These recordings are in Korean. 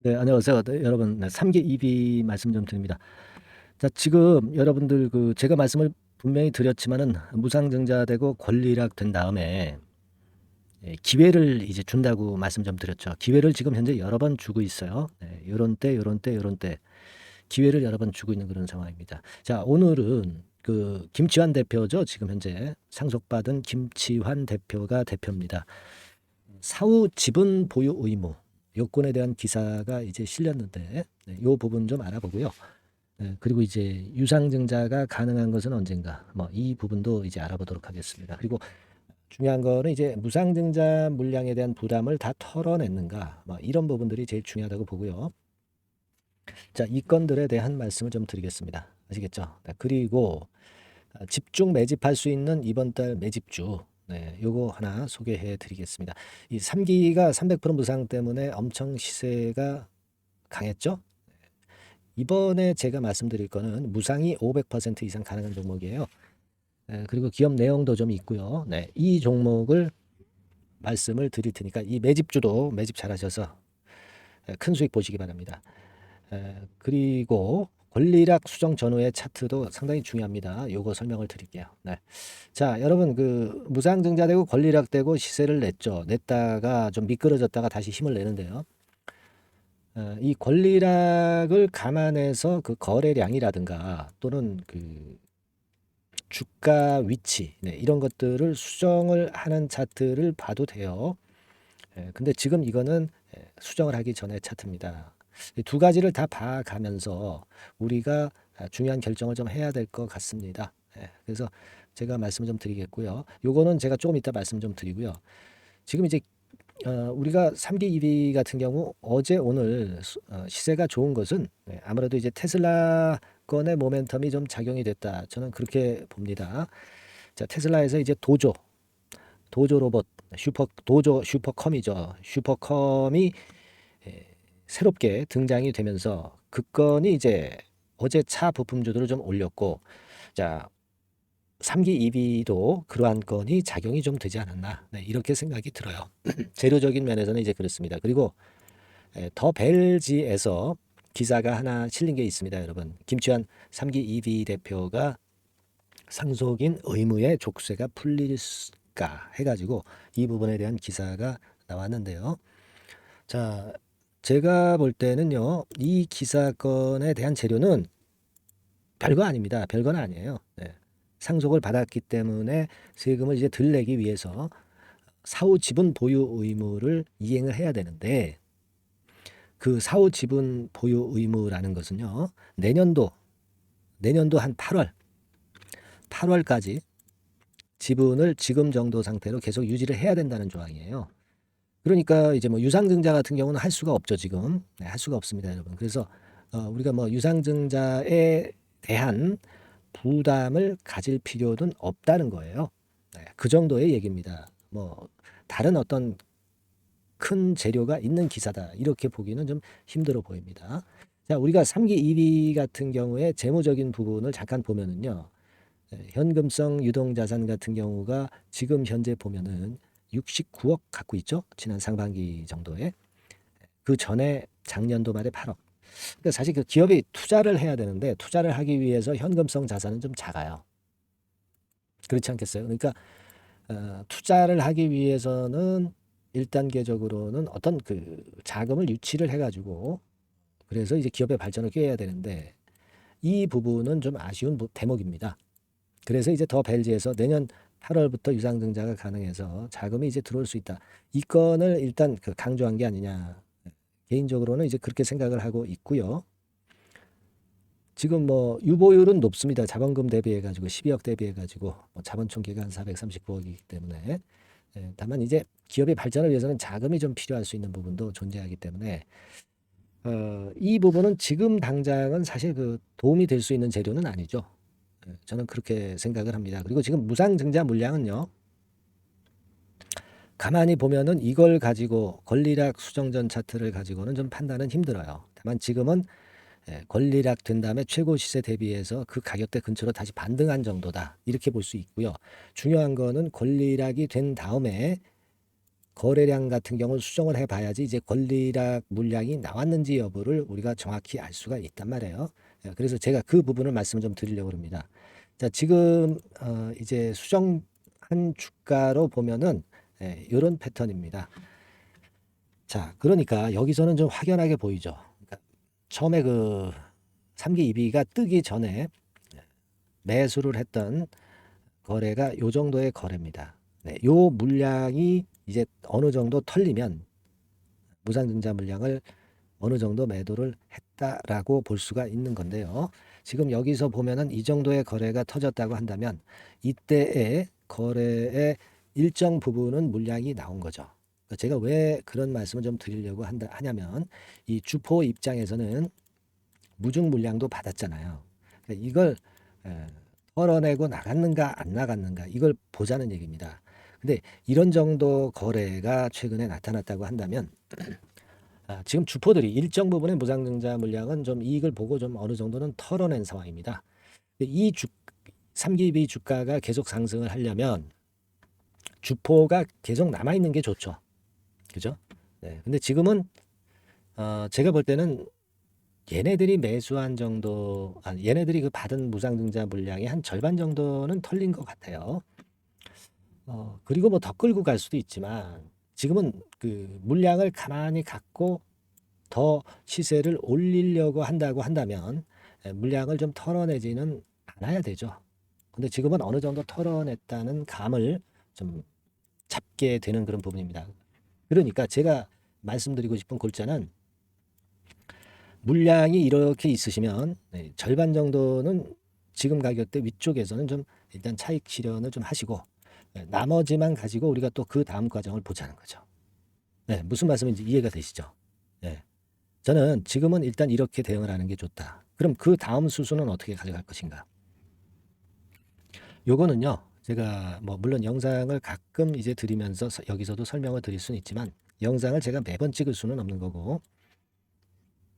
네, 안녕하세요. 네, 여러분, 네, 3기 2비 말씀 좀 드립니다. 자, 지금 여러분들 제가 말씀을 분명히 드렸지만은 무상증자되고 권리락 된 다음에 기회를 이제 준다고 말씀 좀 드렸죠. 기회를 지금 현재 여러 번 주고 있어요. 네, 요런 때, 요런 때, 요런 때 기회를 여러 번 주고 있는 그런 상황입니다. 자, 오늘은 김치환 대표죠. 지금 현재 상속받은 김치환 대표가 대표입니다. 사후 지분 보유 의무 요건에 대한 기사가 이제 실렸는데 요 부분 좀 알아보고요. 그리고 이제 유상증자가 가능한 것은 언젠가 뭐 이 부분도 이제 알아보도록 하겠습니다. 그리고 중요한 거는 이제 무상증자 물량에 대한 부담을 다 털어냈는가 뭐 이런 부분들이 제일 중요하다고 보고요. 자, 이 건들에 대한 말씀을 좀 드리겠습니다. 아시겠죠? 그리고 집중 매집할 수 있는 이번 달 매집주 요거 하나 소개해 드리겠습니다. 이 3기가 300% 무상 때문에 엄청 시세가 강했죠. 이번에 제가 말씀드릴 거는 무상이 500% 이상 가능한 종목이에요. 그리고 기업 내용도 좀 있고요. 이 종목을 말씀을 드릴 테니까 이 매집주도 매집 잘하셔서 큰 수익 보시기 바랍니다. 그리고 권리락 수정 전후의 차트도 상당히 중요합니다. 요거 설명을 드릴게요. 자, 여러분 무상증자되고 권리락되고 시세를 냈죠. 냈다가 좀 미끄러졌다가 다시 힘을 내는데요. 이 권리락을 감안해서 그 거래량이라든가 또는 그 주가 위치 이런 것들을 수정을 하는 차트를 봐도 돼요. 근데 지금 이거는 수정을 하기 전에 차트입니다. 이 두 가지를 다 봐가면서 우리가 중요한 결정을 좀 해야 될 것 같습니다. 그래서 제가 말씀 좀 드리겠고요. 요거는 제가 조금 이따 말씀 좀 드리고요. 지금 이제 우리가 3기 2비 같은 경우 어제 오늘 시세가 좋은 것은 아무래도 이제 테슬라 건의 모멘텀이 좀 작용이 됐다. 저는 그렇게 봅니다. 자, 테슬라에서 이제 도조 로봇 도조 슈퍼컴이죠. 슈퍼컴이 새롭게 등장이 되면서 그 건이 이제 어제 차 부품주들을 좀 올렸고, 자, 3기 2비도 그러한 건이 작용이 좀 되지 않았나 이렇게 생각이 들어요. 재료적인 면에서는 이제 그렇습니다. 그리고 더 벨지에서 기사가 하나 실린 게 있습니다, 여러분. 김치환 3기 2비 대표가 상속인 의무의 족쇄가 풀릴까 해가지고 이 부분에 대한 기사가 나왔는데요. 자, 제가 볼 때는요, 이 기사건에 대한 재료는 별거 아닙니다. 별건 아니에요. 상속을 받았기 때문에 세금을 이제 덜 내기 위해서 사후 지분 보유 의무를 이행을 해야 되는데, 그 사후 지분 보유 의무라는 것은요, 내년도 한 8월까지 지분을 지금 정도 상태로 계속 유지를 해야 된다는 조항이에요. 그러니까 이제 뭐 유상증자 같은 경우는 할 수가 없죠, 지금. 할 수가 없습니다, 여러분. 그래서 우리가 뭐 유상증자에 대한 부담을 가질 필요는 없다는 거예요. 그 정도의 얘기입니다. 뭐 다른 어떤 큰 재료가 있는 기사다 이렇게 보기는 좀 힘들어 보입니다. 자, 우리가 3기 2비 같은 경우에 재무적인 부분을 잠깐 보면은요. 현금성 유동자산 같은 경우가 지금 현재 보면은 69억 갖고 있죠. 지난 상반기 정도에. 그 전에 작년도 말에 8억. 그러니까 사실 그 기업이 투자를 해야 되는데 투자를 하기 위해서 현금성 자산은 좀 작아요. 그렇지 않겠어요? 그러니까 투자를 하기 위해서는 1단계적으로는 어떤 그 자금을 유치를 해가지고 그래서 이제 기업의 발전을 꾀해야 되는데 이 부분은 좀 아쉬운 대목입니다. 그래서 이제 더 벨지에서 내년 8월부터 유상증자가 가능해서 자금이 이제 들어올 수 있다. 이 건을 일단 강조한 게 아니냐. 개인적으로는 이제 그렇게 생각을 하고 있고요. 지금 뭐 유보율은 높습니다. 자본금 대비해 가지고 12억 대비해 가지고 자본 총계가 한 439억이기 때문에 다만 이제 기업의 발전을 위해서는 자금이 좀 필요할 수 있는 부분도 존재하기 때문에 이 부분은 지금 당장은 사실 도움이 될 수 있는 재료는 아니죠. 저는 그렇게 생각을 합니다. 그리고 지금 무상증자 물량은요. 가만히 보면은 이걸 가지고 권리락 수정전 차트를 가지고는 좀 판단은 힘들어요. 다만 지금은 권리락 된 다음에 최고 시세 대비해서 그 가격대 근처로 다시 반등한 정도다. 이렇게 볼 수 있고요. 중요한 거는 권리락이 된 다음에 거래량 같은 경우는 수정을 해봐야지 이제 권리락 물량이 나왔는지 여부를 우리가 정확히 알 수가 있단 말이에요. 그래서 제가 그 부분을 말씀을 좀 드리려고 합니다. 자, 지금 이제 수정한 주가로 보면은 이런 패턴입니다. 자, 그러니까 여기서는 좀 확연하게 보이죠. 그러니까 처음에 그 3기 2비가 뜨기 전에 매수를 했던 거래가 요 정도의 거래입니다. 네, 요 물량이 이제 어느 정도 털리면 무상증자 물량을 어느 정도 매도를 했다라고 볼 수가 있는 건데요. 지금 여기서 보면은 이 정도의 거래가 터졌다고 한다면 이때의 거래의 일정 부분은 물량이 나온 거죠. 그러니까 제가 왜 그런 말씀을 좀 드리려고 하냐면 이 주포 입장에서는 무중 물량도 받았잖아요. 그러니까 이걸 털어내고 나갔는가 안 나갔는가 이걸 보자는 얘기입니다. 근데 이런 정도 거래가 최근에 나타났다고 한다면 지금 주포들이 일정 부분의 무상증자 물량은 좀 이익을 보고 좀 어느 정도는 털어낸 상황입니다. 이 3기비 주가가 계속 상승을 하려면 주포가 계속 남아있는 게 좋죠. 그죠? 네. 근데 지금은 제가 볼 때는 얘네들이 매수한 정도, 얘네들이 그 받은 무상증자 물량의 한 절반 정도는 털린 것 같아요. 그리고 뭐 더 끌고 갈 수도 있지만 지금은 그 물량을 가만히 갖고 더 시세를 올리려고 한다고 한다면 물량을 좀 털어내지는 않아야 되죠. 근데 지금은 어느 정도 털어냈다는 감을 좀 잡게 되는 그런 부분입니다. 그러니까 제가 말씀드리고 싶은 골자는 물량이 이렇게 있으시면 절반 정도는 지금 가격대 위쪽에서는 좀 일단 차익 실현을 좀 하시고 나머지만 가지고 우리가 또 그 다음 과정을 보자는 거죠. 네, 무슨 말씀인지 이해가 되시죠? 네. 저는 지금은 일단 이렇게 대응을 하는 게 좋다. 그럼 그 다음 수순은 어떻게 가져갈 것인가? 요거는요, 제가 뭐 물론 영상을 가끔 이제 드리면서 여기서도 설명을 드릴 수는 있지만 영상을 제가 매번 찍을 수는 없는 거고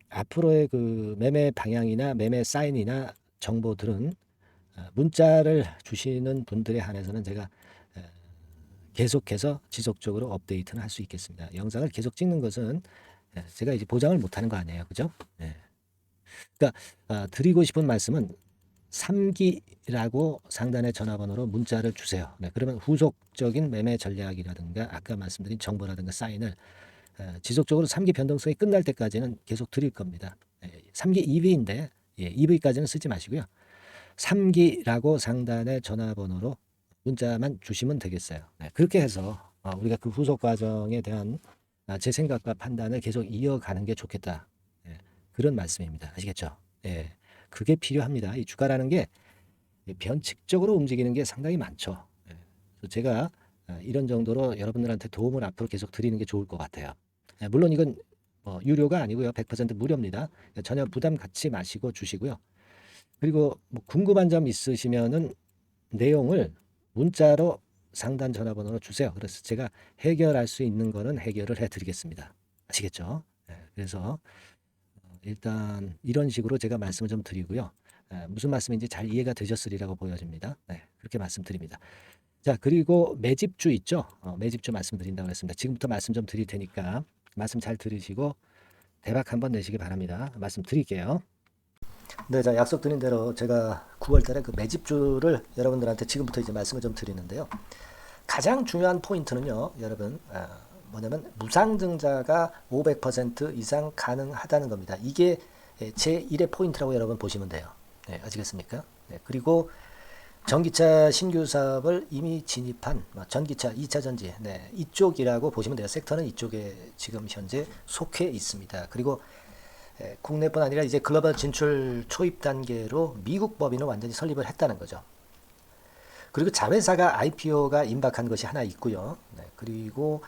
앞으로의 그 매매 방향이나 매매 사인이나 정보들은 문자를 주시는 분들에 한해서는 제가 계속해서 지속적으로 업데이트는 할 수 있겠습니다. 영상을 계속 찍는 것은 제가 이제 보장을 못하는 거 아니에요, 그죠? 그러니까 드리고 싶은 말씀은 3기라고 상단의 전화번호로 문자를 주세요. 네, 그러면 후속적인 매매 전략이라든가 아까 말씀드린 정보라든가 사인을 지속적으로 3기 변동성이 끝날 때까지는 계속 드릴 겁니다. 3기 2V인데 2V까지는 쓰지 마시고요. 3기라고 상단의 전화번호로 문자만 주시면 되겠어요. 네, 그렇게 해서 우리가 그 후속 과정에 대한 제 생각과 판단을 계속 이어가는 게 좋겠다. 그런 말씀입니다. 아시겠죠? 그게 필요합니다. 이 주가라는 게 변칙적으로 움직이는 게 상당히 많죠. 그래서 제가 이런 정도로 여러분들한테 도움을 앞으로 계속 드리는 게 좋을 것 같아요. 물론 이건 유료가 아니고요. 100% 무료입니다. 전혀 부담 갖지 마시고 주시고요. 그리고 뭐 궁금한 점 있으시면은 내용을 문자로 상단 전화번호로 주세요. 그래서 제가 해결할 수 있는 거는 해결을 해드리겠습니다. 아시겠죠? 그래서 일단 이런 식으로 제가 말씀을 좀 드리고요. 무슨 말씀인지 잘 이해가 되셨으리라고 보여집니다. 그렇게 말씀드립니다. 자, 그리고 매집주 있죠? 매집주 말씀드린다고 했습니다. 지금부터 말씀 좀 드릴 테니까 말씀 잘 들으시고 대박 한번 내시기 바랍니다. 말씀 드릴게요. 네, 자, 약속드린 대로 제가 9월 달에 그 매집주를 여러분들한테 지금부터 이제 말씀을 좀 드리는데요. 가장 중요한 포인트는요, 여러분, 뭐냐면 무상증자가 500% 이상 가능하다는 겁니다. 이게 제1의 포인트라고 여러분 보시면 돼요. 네, 아시겠습니까? 네, 그리고 전기차 신규 사업을 이미 진입한 전기차 2차 전지 이쪽이라고 보시면 돼요. 섹터는 이쪽에 지금 현재 속해 있습니다. 그리고 국내뿐 아니라 이제 글로벌 진출 초입 단계로 미국 법인을 완전히 설립을 했다는 거죠. 그리고 자회사가 IPO가 임박한 것이 하나 있고요. 그리고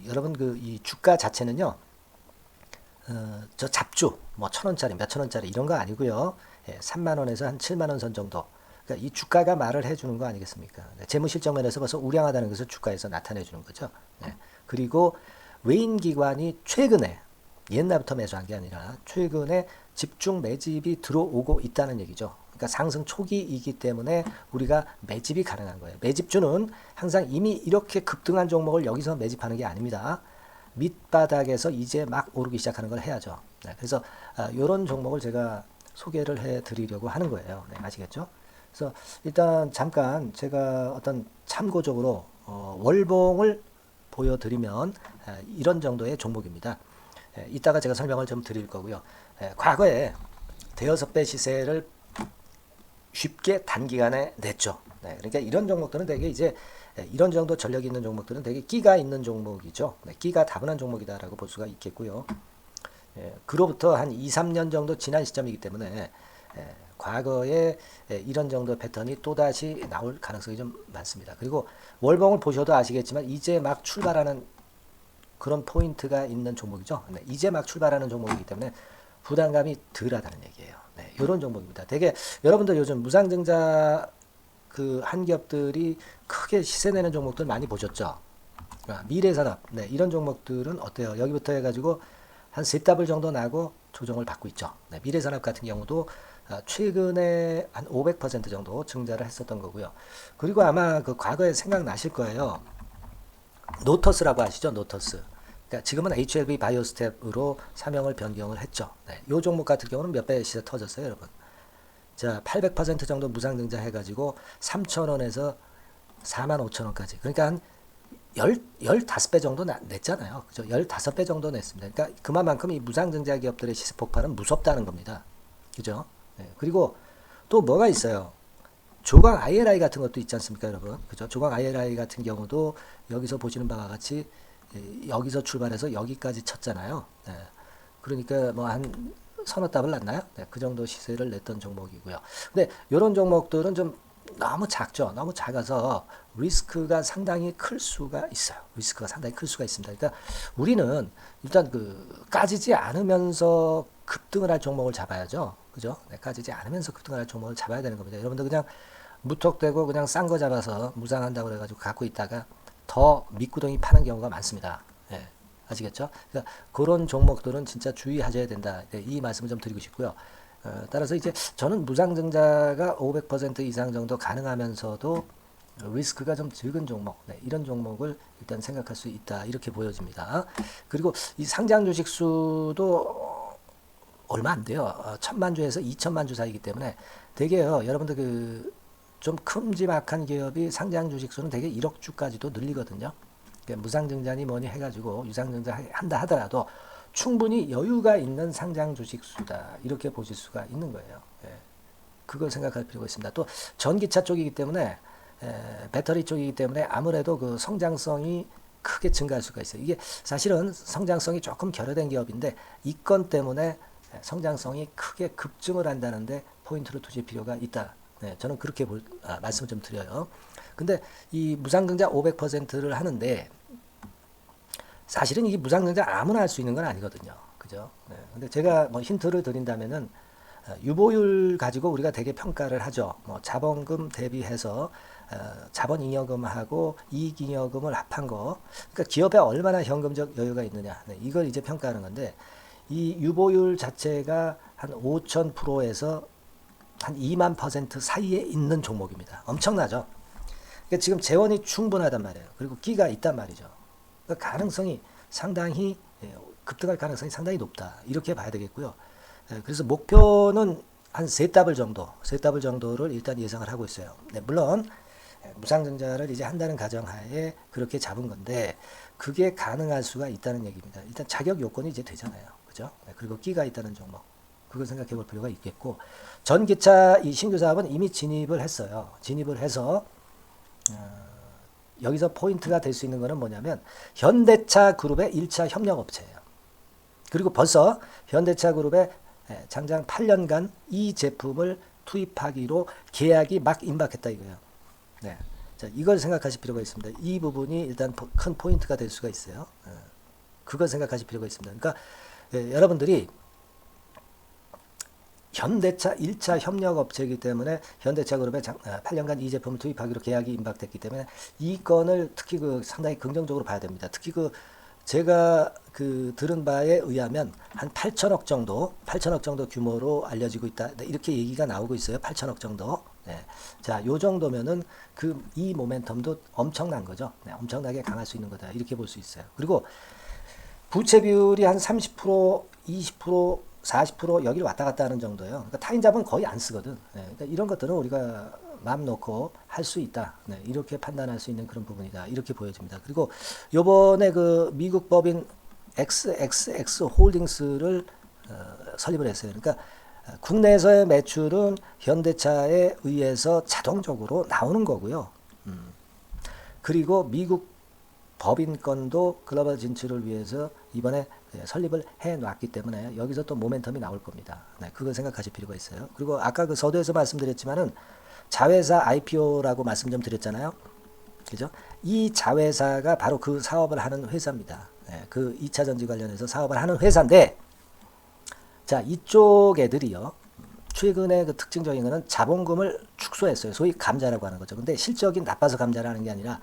여러분 이 주가 자체는요. 저 잡주 뭐 1,000원짜리 몇천 원짜리 이런 거 아니고요. 3만 원에서 한 7만 원 선 정도. 그러니까 이 주가가 말을 해주는 거 아니겠습니까? 재무실적 면에서 벌써 우량하다는 것을 주가에서 나타내 주는 거죠. 그리고 외인 기관이 최근에 옛날부터 매수한 게 아니라 최근에 집중 매집이 들어오고 있다는 얘기죠. 그러니까 상승 초기이기 때문에 우리가 매집이 가능한 거예요. 매집주는 항상 이미 이렇게 급등한 종목을 여기서 매집하는 게 아닙니다. 밑바닥에서 이제 막 오르기 시작하는 걸 해야죠. 네, 그래서 이런 종목을 제가 소개를 해드리려고 하는 거예요. 네, 아시겠죠? 그래서 일단 잠깐 제가 어떤 참고적으로 월봉을 보여드리면 이런 정도의 종목입니다. 이따가 제가 설명을 좀 드릴 거고요. 과거에 대여섯 배 시세를 쉽게 단기간에 냈죠. 네, 그러니까 이런 종목들은 되게 이제 이런 정도 전력이 있는 종목들은 되게 끼가 있는 종목이죠. 네, 끼가 다분한 종목이다라고 볼 수가 있겠고요. 그로부터 한 2, 3년 정도 지난 시점이기 때문에 과거에 이런 정도 패턴이 또다시 나올 가능성이 좀 많습니다. 그리고 월봉을 보셔도 아시겠지만 이제 막 출발하는 그런 포인트가 있는 종목이죠. 네, 이제 막 출발하는 종목이기 때문에 부담감이 덜하다는 얘기예요. 네, 이런 종목입니다. 되게 여러분들 요즘 무상증자 그 한기업들이 크게 시세 내는 종목들 많이 보셨죠? 미래산업, 네, 이런 종목들은 어때요? 여기부터 해가지고 한 세 더블 정도 나고 조정을 받고 있죠. 네, 미래산업 같은 경우도 최근에 한 500% 정도 증자를 했었던 거고요. 그리고 아마 그 과거에 생각나실 거예요. 노터스라고 아시죠? 노터스. 그러니까 지금은 HLB 바이오스텝으로 사명을 변경을 했죠. 네, 이 종목 같은 경우는 몇 배 시세 터졌어요, 여러분. 자, 800% 정도 무상증자 해가지고 3,000원에서 45,000원까지. 그러니까 한 15배 정도 냈잖아요. 그죠? 15배 정도 냈습니다. 그러니까 그만큼 이 무상증자 기업들의 시세 폭발은 무섭다는 겁니다. 그죠? 네, 그리고 또 뭐가 있어요? 조각 IRI 같은 것도 있지 않습니까, 여러분? 그죠? 조각 IRI 같은 경우도 여기서 보시는 바와 같이 여기서 출발해서 여기까지 쳤잖아요. 네. 그러니까 뭐 한 서너 답을 났나요? 네, 그 정도 시세를 냈던 종목이고요. 근데 이런 종목들은 좀 너무 작죠. 너무 작아서 리스크가 상당히 클 수가 있어요. 리스크가 상당히 클 수가 있습니다. 그러니까 우리는 일단 그 까지지 않으면서 급등을 할 종목을 잡아야죠. 그죠? 네, 까지지 않으면서 급등을 할 종목을 잡아야 되는 겁니다. 여러분들 그냥 무턱대고 그냥 싼 거 잡아서 무상한다고 그래가지고 갖고 있다가 더 밑구덩이 파는 경우가 많습니다. 네, 아시겠죠? 그러니까 그런 종목들은 진짜 주의하셔야 된다. 네, 이 말씀을 좀 드리고 싶고요. 따라서 이제 저는 무상증자가 500% 이상 정도 가능하면서도 리스크가 좀 적은 종목, 네, 이런 종목을 일단 생각할 수 있다. 이렇게 보여집니다. 그리고 이 상장 주식 수도 얼마 안 돼요. 1,000만 주에서 2,000만 주 사이기 때문에 되게요. 여러분들 그 좀 큼지막한 기업이 상장 주식 수는 되게 1억 주까지도 늘리거든요. 그러니까 무상증자니 뭐니 해가지고 유상증자 한다 하더라도 충분히 여유가 있는 상장 주식 수다. 이렇게 보실 수가 있는 거예요. 예. 그걸 생각할 필요가 있습니다. 또 전기차 쪽이기 때문에 배터리 쪽이기 때문에 아무래도 그 성장성이 크게 증가할 수가 있어요. 이게 사실은 성장성이 조금 결여된 기업인데 이 건 때문에 성장성이 크게 급증을 한다는데 포인트를 두실 필요가 있다. 네, 저는 그렇게 말씀을 좀 드려요. 근데 이 무상증자 500%를 하는데 사실은 이게 무상증자 아무나 할 수 있는 건 아니거든요. 그죠? 네. 근데 제가 뭐 힌트를 드린다면은 유보율 가지고 우리가 되게 평가를 하죠. 뭐 자본금 대비해서 자본잉여금하고 이익잉여금을 합한 거. 그러니까 기업에 얼마나 현금적 여유가 있느냐. 네, 이걸 이제 평가하는 건데 이 유보율 자체가 한 5,000%에서 한 2만% 사이에 있는 종목입니다. 엄청나죠? 그러니까 지금 재원이 충분하단 말이에요. 그리고 끼가 있단 말이죠. 그러니까 가능성이 상당히 급등할 가능성이 상당히 높다. 이렇게 봐야 되겠고요. 그래서 목표는 한 세 더블 정도를 일단 예상을 하고 있어요. 네, 물론 무상증자를 이제 한다는 가정하에 그렇게 잡은 건데 그게 가능할 수가 있다는 얘기입니다. 일단 자격 요건이 이제 되잖아요. 그죠? 네, 그리고 끼가 있다는 종목. 그걸 생각해 볼 필요가 있겠고 전기차 이 신규 사업은 이미 진입을 했어요. 진입을 해서 여기서 포인트가 될 수 있는 거는 뭐냐면 현대차 그룹의 1차 협력업체예요. 그리고 벌써 현대차 그룹의 장장 8년간 이 제품을 투입하기로 계약이 막 임박했다 이거예요. 네. 자, 이걸 생각하실 필요가 있습니다. 이 부분이 일단 큰 포인트가 될 수가 있어요. 그걸 생각하실 필요가 있습니다. 그러니까 여러분들이 현대차 1차 협력업체이기 때문에 현대차 그룹에 8년간 이 제품을 투입하기로 계약이 임박됐기 때문에 이 건을 특히 그 상당히 긍정적으로 봐야 됩니다. 특히 그 제가 그 들은 바에 의하면 한 8천억 정도, 8천억 정도 규모로 알려지고 있다. 네, 이렇게 얘기가 나오고 있어요. 8천억 정도. 네. 자, 요 정도면은 이 모멘텀도 엄청난 거죠. 네, 엄청나게 강할 수 있는 거다. 이렇게 볼 수 있어요. 그리고 부채 비율이 한 30%, 20%, 40% 여기를 왔다 갔다 하는 정도예요. 그러니까 타인자본 거의 안 쓰거든. 네, 그러니까 이런 것들은 우리가 마음 놓고 할 수 있다. 네, 이렇게 판단할 수 있는 그런 부분이다. 이렇게 보여집니다. 그리고 요번에 그 미국 법인 XXX 홀딩스를 설립을 했어요. 그러니까 국내에서의 매출은 현대차에 의해서 자동적으로 나오는 거고요. 그리고 미국 법인권도 글로벌 진출을 위해서 이번에 설립을 해 놨기 때문에 여기서 또 모멘텀이 나올 겁니다. 네, 그걸 생각하실 필요가 있어요. 그리고 아까 그 서두에서 말씀드렸지만은 자회사 IPO라고 말씀 좀 드렸잖아요. 그죠? 이 자회사가 바로 그 사업을 하는 회사입니다. 네, 그 2차 전지 관련해서 사업을 하는 회사인데, 자, 이쪽 애들이요. 최근에 그 특징적인 거는 자본금을 축소했어요. 소위 감자라고 하는 거죠. 근데 실적이 나빠서 감자를 하는 게 아니라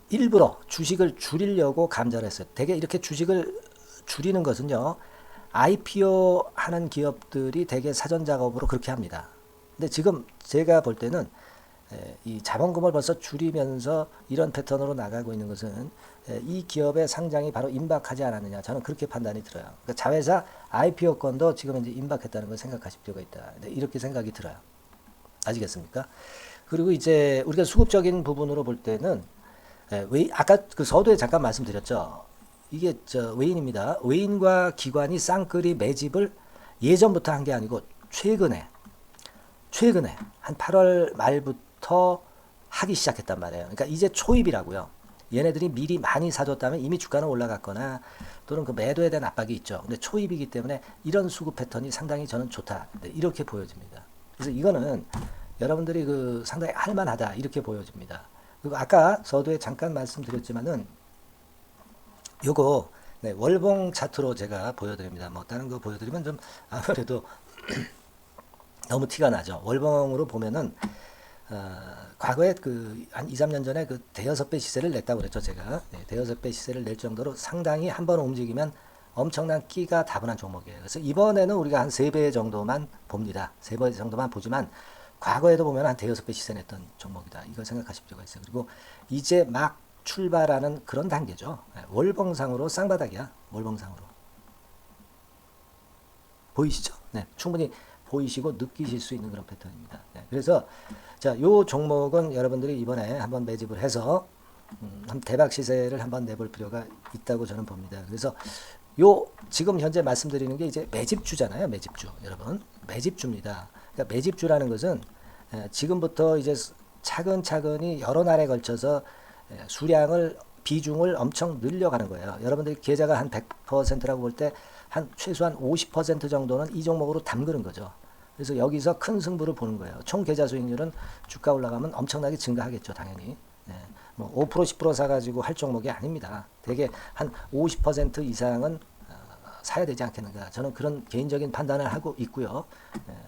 일부러 주식을 줄이려고 감자를 했어요. 대개 이렇게 주식을 줄이는 것은요, IPO 하는 기업들이 대개 사전 작업으로 그렇게 합니다. 근데 지금 제가 볼 때는 이 자본금을 벌써 줄이면서 이런 패턴으로 나가고 있는 것은 이 기업의 상장이 바로 임박하지 않았느냐, 저는 그렇게 판단이 들어요. 그러니까 자회사 IPO권도 지금 이제 임박했다는 걸 생각하실 필요가 있다. 이렇게 생각이 들어요. 아시겠습니까? 그리고 이제 우리가 수급적인 부분으로 볼 때는 아까 그 서두에 잠깐 말씀드렸죠. 이게 외인입니다. 외인과 기관이 쌍끌이 매집을 예전부터 한 게 아니고 최근에 한 8월 말부터 하기 시작했단 말이에요. 그러니까 이제 초입이라고요. 얘네들이 미리 많이 사줬다면 이미 주가는 올라갔거나 또는 그 매도에 대한 압박이 있죠. 근데 초입이기 때문에 이런 수급 패턴이 상당히 저는 좋다. 이렇게 보여집니다. 그래서 이거는 여러분들이 그 상당히 할만하다. 이렇게 보여집니다. 그리고 아까 서두에 잠깐 말씀드렸지만은 요거 월봉 차트로 제가 보여드립니다. 뭐 다른 거 보여드리면 좀 아무래도 너무 티가 나죠. 월봉으로 보면은 과거에 그 한 2, 3년 전에 그 대여섯 배 시세를 냈다고 그랬죠, 제가. 네, 대여섯 배 시세를 낼 정도로 상당히 한번 움직이면 엄청난 끼가 다분한 종목이에요. 그래서 이번에는 우리가 한 3배 정도만 봅니다. 3배 정도만 보지만 과거에도 보면 한 대여섯 배 시세 냈던 종목이다. 이걸 생각하실 필요가 있어요. 그리고 이제 막 출발하는 그런 단계죠. 월봉상으로 쌍바닥이야. 월봉상으로. 보이시죠? 네, 충분히 보이시고 느끼실 수 있는 그런 패턴입니다. 네, 그래서 자, 요 종목은 여러분들이 이번에 한번 매집을 해서 대박 시세를 한번 내볼 필요가 있다고 저는 봅니다. 그래서 요 지금 현재 말씀드리는 게 이제 매집주잖아요. 매집주. 여러분, 매집주입니다. 그러니까 매집주라는 것은 지금부터 이제 차근차근히 여러 날에 걸쳐서 수량을 비중을 엄청 늘려가는 거예요. 여러분들이 계좌가 한 100%라고 볼 때 한 최소한 50% 정도는 이 종목으로 담그는 거죠. 그래서 여기서 큰 승부를 보는 거예요. 총 계좌 수익률은 주가 올라가면 엄청나게 증가하겠죠, 당연히. 뭐 5% 10% 사가지고 할 종목이 아닙니다. 되게 한 50% 이상은 사야 되지 않겠는가. 저는 그런 개인적인 판단을 하고 있고요.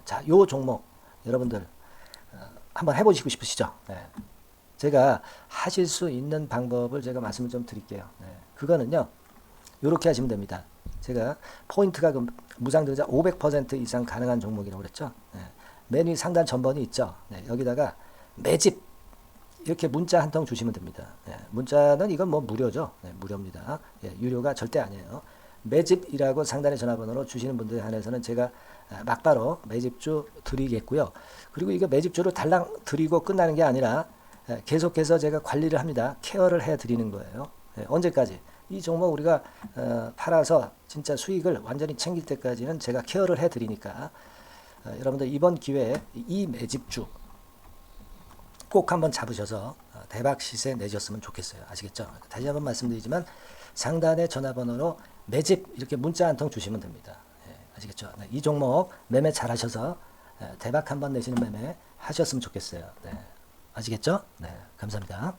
자, 요 종목 여러분들 한번 해보시고 싶으시죠? 제가 하실 수 있는 방법을 제가 말씀을 좀 드릴게요. 그거는요, 이렇게 하시면 됩니다. 제가 포인트가 그 무상등자 500% 이상 가능한 종목이라고 그랬죠. 맨 위 상단 전번이 있죠. 여기다가 매집 이렇게 문자 한 통 주시면 됩니다. 문자는 이건 뭐 무료죠. 무료입니다. 유료가 절대 아니에요. 매집이라고 상단의 전화번호로 주시는 분들에 한해서는 제가 막바로 매집주 드리겠고요. 그리고 이거 매집주를 달랑 드리고 끝나는 게 아니라 계속해서 제가 관리를 합니다. 케어를 해 드리는 거예요. 언제까지? 이 종목 우리가 팔아서 진짜 수익을 완전히 챙길 때까지는 제가 케어를 해 드리니까 여러분들 이번 기회에 이 매집주 꼭 한번 잡으셔서 대박 시세 내셨으면 좋겠어요. 아시겠죠? 다시 한번 말씀드리지만 상단의 전화번호로 매집 이렇게 문자 한 통 주시면 됩니다. 아시겠죠? 이 종목 매매 잘 하셔서 대박 한번 내시는 매매 하셨으면 좋겠어요. 아시겠죠? 감사합니다.